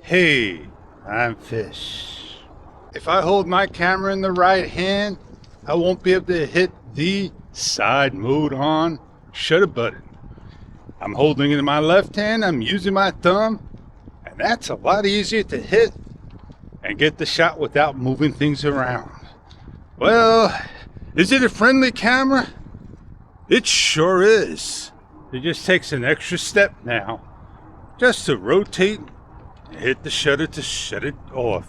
Hey, I'm Fish. If I hold my camera in the right hand, I won't be able to hit the side mode on shutter button. I'm holding it in my left hand, I'm using my thumb, and that's a lot easier to hit and get the shot without moving things around. Well, is it a friendly camera? It sure is. It just takes an extra step now, just to rotate and hit the shutter to shut it off,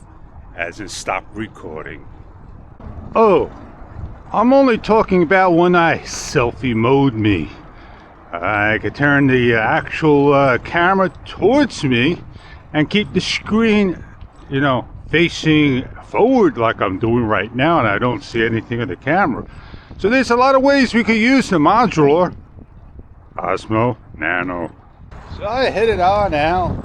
as in stop recording. Oh, I'm only talking about when I selfie mode me. I could turn the actual camera towards me and keep the screen, facing forward like I'm doing right now, and I don't see anything of the camera. So there's a lot of ways we could use the modular Osmo Nano. So I hit it on out,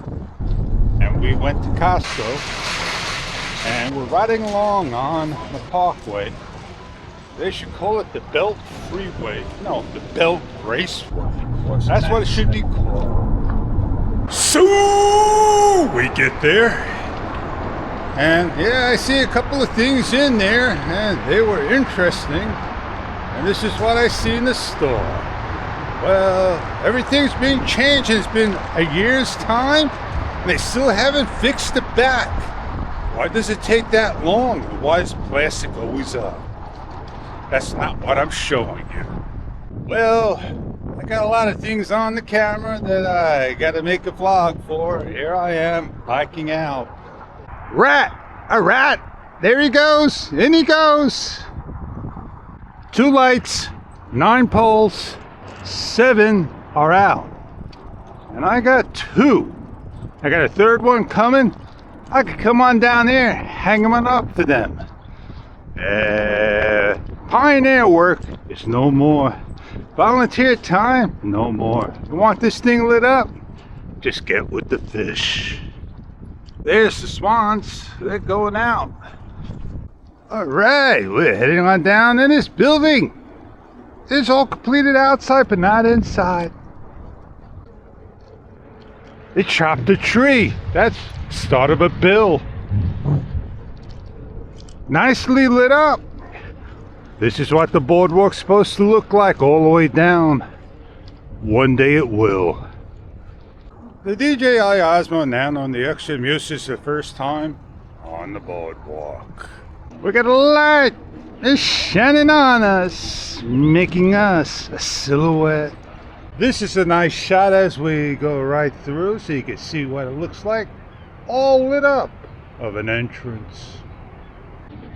and we went to Costco, and we're riding along on the parkway. They should call it the Belt Freeway. No, the Belt Raceway. That's what it should be called. So we get there, and yeah, I see a couple of things in there, and they were interesting. And this is what I see in the store. Well, everything's being changed. It's been a year's time, and they still haven't fixed the back. Why does it take that long? Why is plastic always up? That's not what I'm showing you. Well, I got a lot of things on the camera that I got to make a vlog for. Here I am, biking out. Rat! A rat! There he goes! In he goes! 2 lights, 9 poles, 7 are out. And I got 2. I got a 3rd one coming. I could come on down there, hang them up for them. Pioneer work is no more. Volunteer time, no more. You want this thing lit up? Just get with the fish. There's the swans. They're going out. All right, we're heading on down in this building. It's all completed outside, but not inside. They chopped a tree. That's the start of a bill. Nicely lit up. This is what the boardwalk's supposed to look like all the way down. One day it will. The DJI Osmo Nano and the extra music is the first time on the boardwalk. We got a light. It's shining on us, making us a silhouette. This is a nice shot as we go right through, so you can see what it looks like, all lit up of an entrance.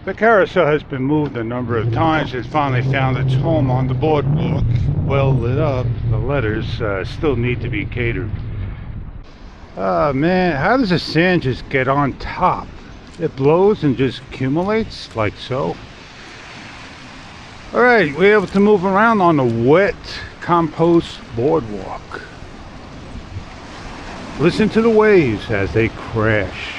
The carousel has been moved a number of times. It's finally found its home on the boardwalk, well lit up. The letters still need to be catered. Oh man, how does the sand just get on top? It blows and just accumulates like so. Alright, we're able to move around on the wet compost boardwalk. Listen to the waves as they crash.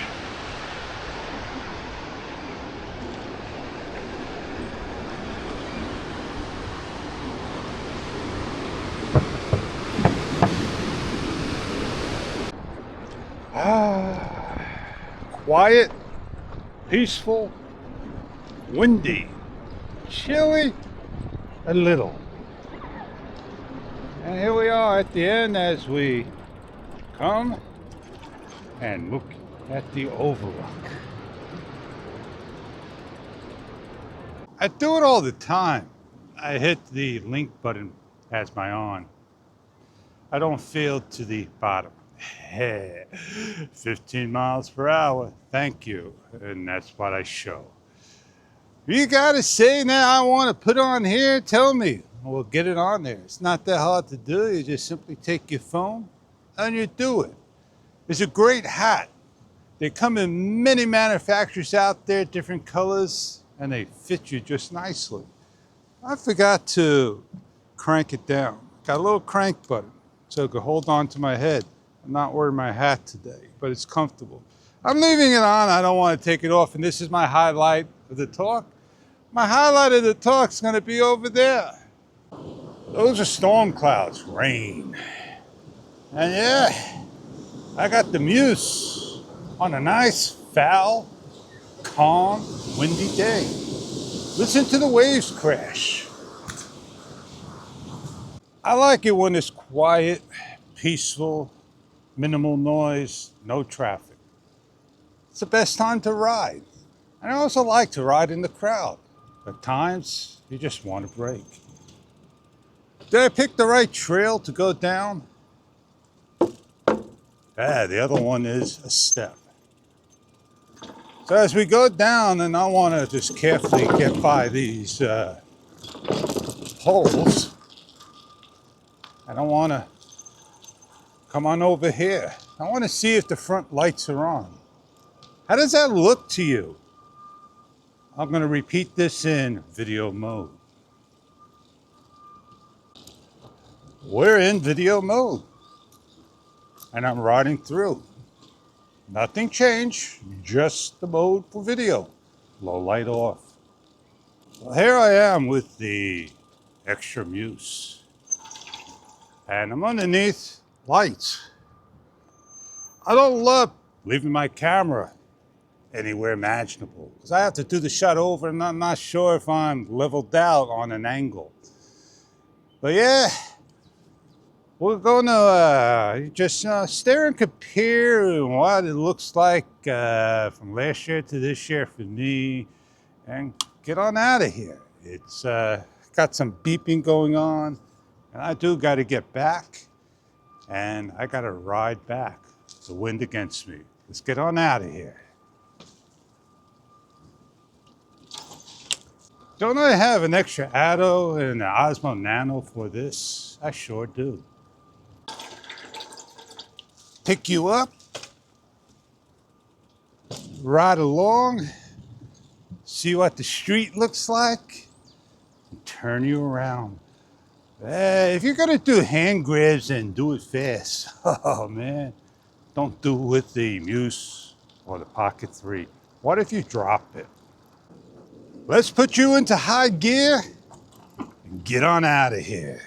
Quiet, peaceful, windy, chilly, a little. And here we are at the end as we come and look at the overlook. I do it all the time. I hit the link button as my on. I don't feel to the bottom. 15 miles per hour, thank you. And that's what I show. You gotta say now I want to put on here, tell me. We'll get it on there. It's not that hard to do. You just simply take your phone and you do it. It's a great hat. They come in many manufacturers out there, different colors, and they fit you just nicely. I forgot to crank it down. Got a little crank button so it could hold on to my head. I'm not wearing my hat today, but it's comfortable. I'm leaving it on. I don't want to take it off. And this is my highlight of the talk. My highlight of the talk is going to be over there. Those are storm clouds, rain. And yeah, I got the muse. on a nice, foul, calm, windy day. Listen to the waves crash. I like it when it's quiet, peaceful, minimal noise, no traffic. It's the best time to ride. And I also like to ride in the crowd. At times, you just want a break. Did I pick the right trail to go down? The other one is a step. So as we go down, and I want to just carefully get by these poles, I don't want to come on over here. I want to see if the front lights are on. How does that look to you? I'm going to repeat this in video mode. We're in video mode, and I'm riding through. Nothing changed, just the mode for video. Low light off. Well, here I am with the extra muse, and I'm underneath lights. I don't love leaving my camera anywhere imaginable because I have to do the shot over and I'm not sure if I'm leveled out on an angle. But yeah, we're going to just stare and compare what it looks like from last year to this year for me and get on out of here. It's got some beeping going on and I do got to get back and I got to ride back. The wind against me. Let's get on out of here. Don't I have an extra Atto and an Osmo Nano for this? I sure do. Pick you up, ride along, see what the street looks like, and turn you around. If you're gonna do hand grabs and do it fast, oh man, don't do it with the Muse or the Pocket 3. What if you drop it? Let's put you into high gear and get on out of here.